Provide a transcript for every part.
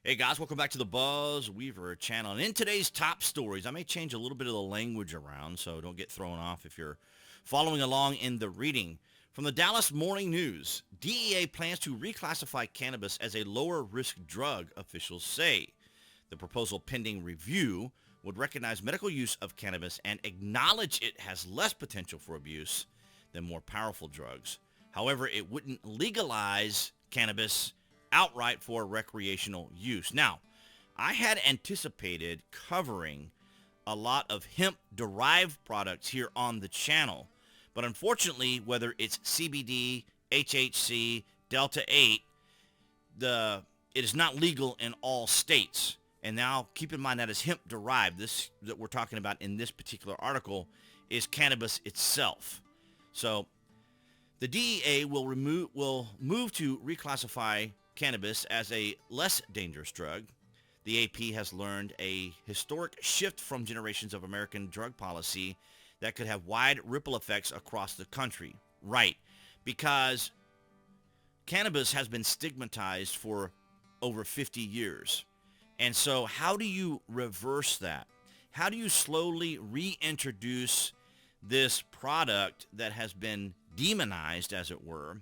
Hey guys, welcome back to the BuzWeaver channel. And in today's top stories, I may change a little bit of the language around, so don't get thrown off if you're following along in the reading. From the Dallas Morning News, DEA plans to reclassify cannabis as a lower risk drug, officials say. The proposal pending review would recognize medical use of cannabis and acknowledge it has less potential for abuse than more powerful drugs. However, it wouldn't legalize cannabis outright for recreational use. Now, I had anticipated covering a lot of hemp-derived products here on the channel, but unfortunately, whether it's CBD, HHC, Delta 8, it is not legal in all states. And now, keep in mind that is hemp-derived. This that we're talking about in this particular article is cannabis itself. So, the DEA will move to reclassify cannabis as a less dangerous drug. The AP has learned a historic shift from generations of American drug policy that could have wide ripple effects across the country. Right, because cannabis has been stigmatized for over 50 years. And so how do you reverse that? How do you slowly reintroduce this product that has been demonized, as it were,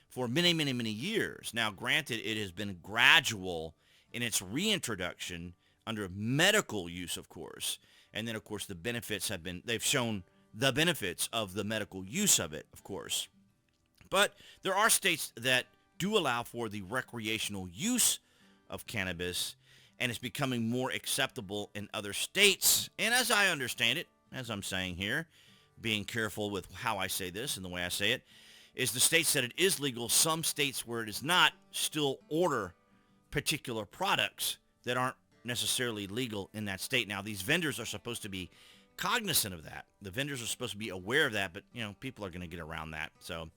for many, many, many years? Now, granted, it has been gradual in its reintroduction under medical use, of course. And then, of course, the benefits they've shown the benefits of the medical use of it, of course. But there are states that do allow for the recreational use of cannabis, and it's becoming more acceptable in other states. And as I understand it, as I'm saying here, being careful with how I say this and the way I say it, is the states that it is legal, some states where it is not still order particular products that aren't necessarily legal in that state. Now, these vendors are supposed to be cognizant of that. The vendors are supposed to be aware of that, but, people are going to get around that. So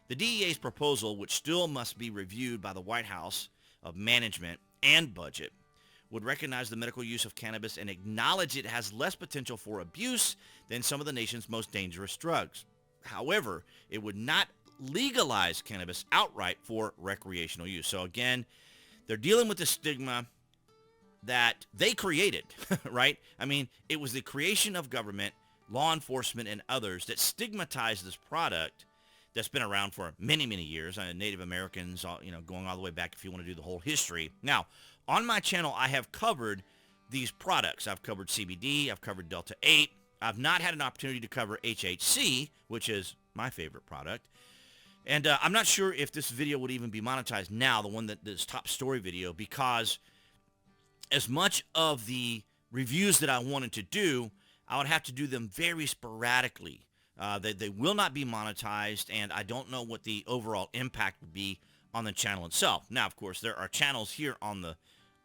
the DEA's proposal, which still must be reviewed by the White House of Management and Budget, would recognize the medical use of cannabis and acknowledge it has less potential for abuse than some of the nation's most dangerous drugs. However, it would not legalize cannabis outright for recreational use. So again, they're dealing with the stigma that they created, right? I mean, it was the creation of government, law enforcement, and others that stigmatized this product that's been around for many, many years. Native Americans, going all the way back if you want to do the whole history. Now, on my channel, I have covered these products. I've covered CBD. I've covered Delta 8. I've not had an opportunity to cover HHC, which is my favorite product. And I'm not sure if this video would even be monetized now, this top story video, because as much of the reviews that I wanted to do, I would have to do them very sporadically. They will not be monetized, and I don't know what the overall impact would be on the channel itself. Now, of course, there are channels here on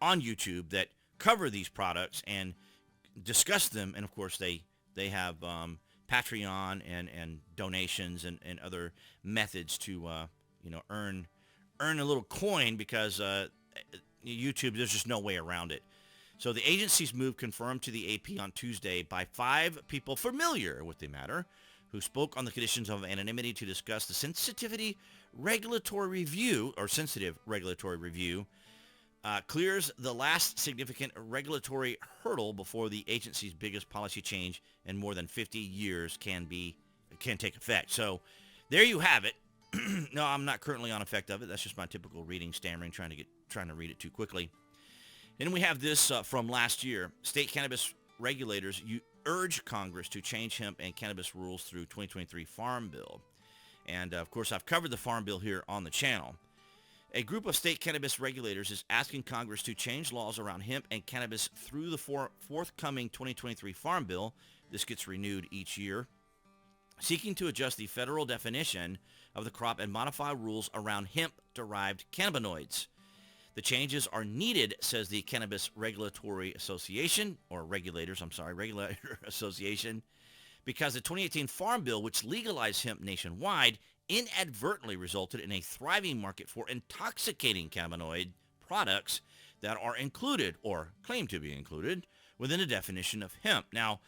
YouTube that cover these products and discuss them, and of course they have Patreon and donations and other methods to earn a little coin, because YouTube, there's just no way around it. So the agency's move confirmed to the AP on Tuesday by 5 people familiar with the matter who spoke on the conditions of anonymity to discuss the sensitive regulatory review clears the last significant regulatory hurdle before the agency's biggest policy change in more than 50 years can take effect. So there you have it. No, I'm not currently on effect of it. That's just my typical reading, stammering, trying to read it too quickly. Then we have this from last year. State cannabis regulators urge Congress to change hemp and cannabis rules through 2023 Farm Bill. And, of course, I've covered the Farm Bill here on the channel. A group of state cannabis regulators is asking Congress to change laws around hemp and cannabis through the forthcoming 2023 Farm Bill. This gets renewed each year, seeking to adjust the federal definition of the crop and modify rules around hemp-derived cannabinoids. The changes are needed, says the Cannabis Regulatory Association, or Regulator Association, because the 2018 Farm Bill, which legalized hemp nationwide, inadvertently resulted in a thriving market for intoxicating cannabinoid products that are included, or claimed to be included, within the definition of hemp. Now,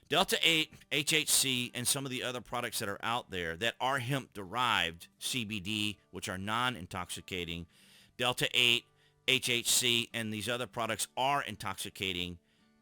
Delta 8, HHC, and some of the other products that are out there that are hemp-derived, CBD, which are non-intoxicating, Delta 8, HHC, and these other products are intoxicating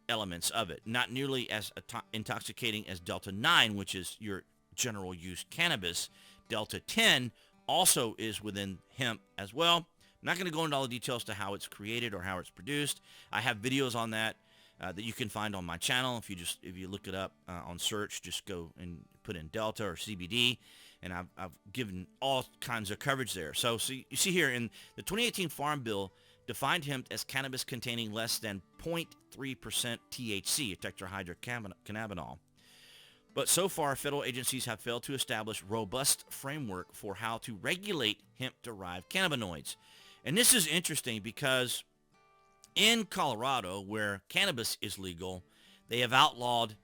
elements of it. Not nearly as intoxicating as Delta 9, which is your general use cannabis. Delta 10 also is within hemp as well. I'm not going to go into all the details to how it's created or how it's produced. I have videos on that that you can find on my channel. If you look it up on search, just go and put in Delta or CBD, and I've given all kinds of coverage there. So you see here in the 2018 Farm Bill defined hemp as cannabis containing less than 0.3% THC, tetrahydrocannabinol. But so far, federal agencies have failed to establish robust framework for how to regulate hemp-derived cannabinoids. And this is interesting because in Colorado, where cannabis is legal, they have outlawed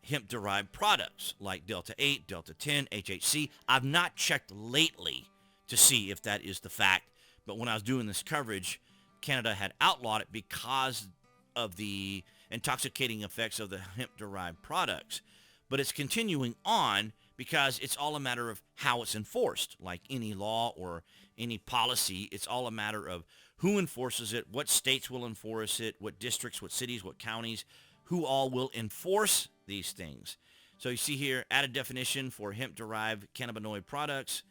hemp-derived products like Delta 8, Delta 10, HHC. I've not checked lately to see if that is the fact, but when I was doing this coverage, Canada had outlawed it because of the intoxicating effects of the hemp-derived products. But it's continuing on because it's all a matter of how it's enforced. Like any law or any policy, it's all a matter of who enforces it, what states will enforce it, what districts, what cities, what counties, who all will enforce these things. So you see here, added definition for hemp-derived cannabinoid products,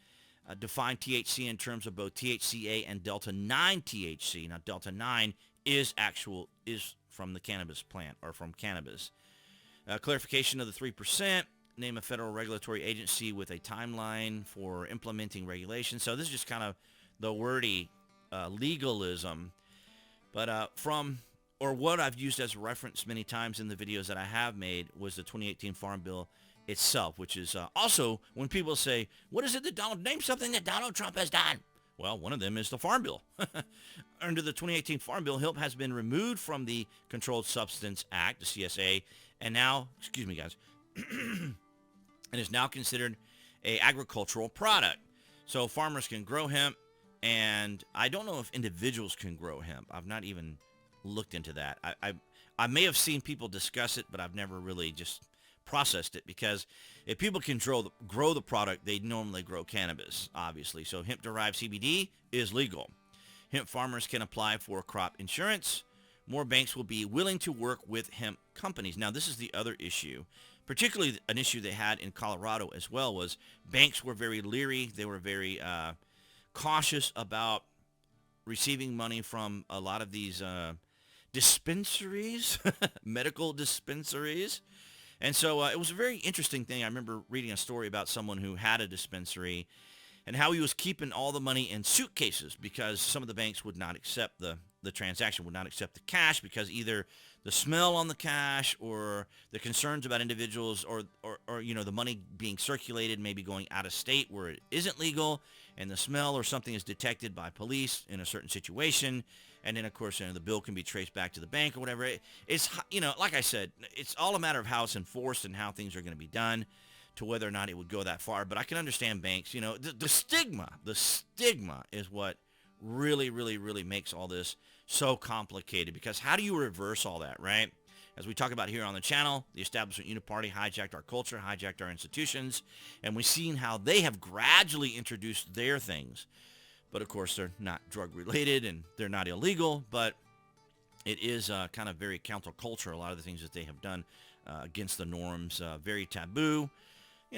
define THC in terms of both THCA and Delta 9 THC. Now, Delta 9 is from the cannabis plant or from cannabis. Clarification of the 3%, name a federal regulatory agency with a timeline for implementing regulations. So this is just kind of the wordy legalism. But what I've used as a reference many times in the videos that I have made was the 2018 Farm Bill itself, which is also when people say, what is it that name something that Donald Trump has done? Well, one of them is the Farm Bill. Under the 2018 Farm Bill, hemp has been removed from the Controlled Substance Act, the CSA, and now, excuse me, guys, and is now considered a agricultural product. So farmers can grow hemp, and I don't know if individuals can grow hemp. I've not even looked into that. I may have seen people discuss it, but I've never really just processed it, because if people can grow the product, they normally grow cannabis, obviously. So hemp-derived CBD is legal. Hemp farmers can apply for crop insurance. More banks will be willing to work with hemp companies. Now, this is the other issue, particularly an issue they had in Colorado as well, was banks were very leery. They were very cautious about receiving money from a lot of these dispensaries, medical dispensaries. And so it was a very interesting thing. I remember reading a story about someone who had a dispensary and how he was keeping all the money in suitcases because some of the banks would not accept the transaction, would not accept the cash, because either the smell on the cash or the concerns about individuals or the money being circulated, maybe going out of state where it isn't legal, and the smell or something is detected by police in a certain situation. And then, of course, the bill can be traced back to the bank or whatever. It's, like I said, it's all a matter of how it's enforced and how things are going to be done to whether or not it would go that far. But I can understand banks, the stigma is what really, really, really makes all this so complicated, because how do you reverse all that, right? As we talk about here on the channel, the establishment uniparty hijacked our culture, hijacked our institutions, and we've seen how they have gradually introduced their things. But of course, they're not drug related and they're not illegal, but it is kind of very counterculture, a lot of the things that they have done against the norms, very taboo.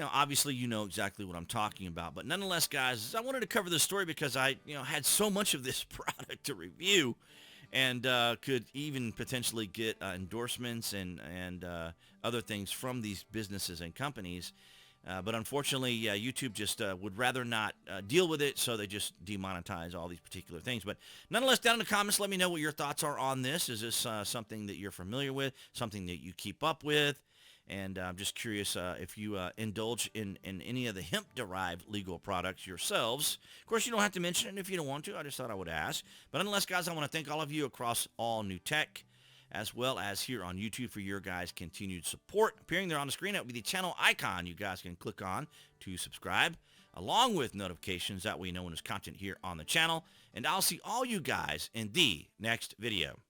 Obviously, exactly what I'm talking about. But nonetheless, guys, I wanted to cover this story because I, had so much of this product to review, and could even potentially get endorsements and other things from these businesses and companies. But unfortunately, YouTube just would rather not deal with it, so they just demonetize all these particular things. But nonetheless, down in the comments, let me know what your thoughts are on this. Is this something that you're familiar with, something that you keep up with? And I'm just curious if you indulge in any of the hemp-derived legal products yourselves. Of course, you don't have to mention it if you don't want to. I just thought I would ask. But nonetheless, guys, I want to thank all of you across all New Tech, as well as here on YouTube, for your guys' continued support. Appearing there on the screen, that would be the channel icon you guys can click on to subscribe, along with notifications. That way you know when there's content here on the channel. And I'll see all you guys in the next video.